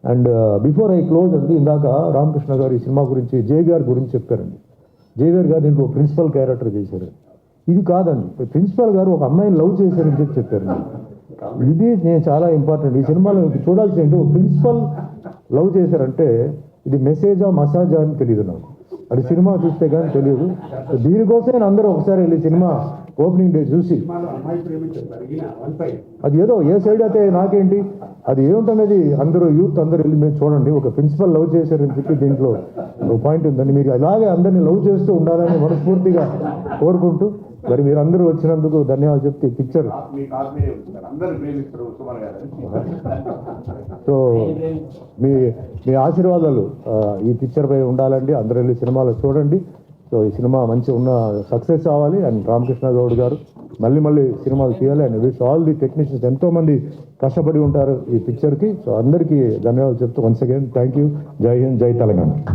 And before I close అండి, ఇందాక రామకృష్ణ గారు ఈ సినిమా గురించి జేవిఆర్ గురించి చెప్పారండి. జేవిఆర్ గారు దీంట్లో ప్రిన్సిపల్ క్యారెక్టర్ చేశారు. ఇది కాదండి, ప్రిన్సిపల్ గారు ఒక అమ్మాయిని లవ్ చేశారని చెప్పారు. ఇది నేను చాలా ఇంపార్టెంట్ ఈ సినిమాలో చూడాల్సి ఏంటి, ప్రిన్సిపల్ లవ్ చేశారంటే ఇది మెసేజా మసాజా అని తెలియదు నాకు, అది సినిమా చూస్తే కానీ తెలియదు. దీనికోసం నేను అందరూ ఒకసారి వెళ్ళి సినిమా ఓపెనింగ్ డే చూసి, అది ఏదో ఏ సైడ్ అయితే నాకేంటి, అది ఏమిటనేది అందరూ యూత్ అందరూ వెళ్ళి మీరు చూడండి. ఒక ప్రిన్సిపల్ లవ్ చేశారని చెప్పి దీంట్లో ఒక పాయింట్ ఉందండి. మీరు అలాగే అందరినీ లవ్ చేస్తూ ఉండాలని మనస్ఫూర్తిగా కోరుకుంటూ, మరి మీరు అందరూ వచ్చినందుకు ధన్యవాదాలు చెప్తే పిక్చర్ సో మీ మీ ఆశీర్వాదాలు ఈ పిక్చర్ పై ఉండాలండి. అందరూ వెళ్ళి సినిమాలో చూడండి. సో ఈ సినిమా మంచి ఉన్న సక్సెస్ అవ్వాలి. అండ్ రామకృష్ణ గౌడ్ గారు మళ్ళీ సినిమాలు తీయాలి. And wish all the technicians, ఎంతోమంది కష్టపడి ఉంటారు ఈ పిక్చర్కి. సో అందరికీ ధన్యవాదాలు చెప్తూ వన్స్ అగైన్ థ్యాంక్ యూ. జై హింద్, జై తెలంగాణ.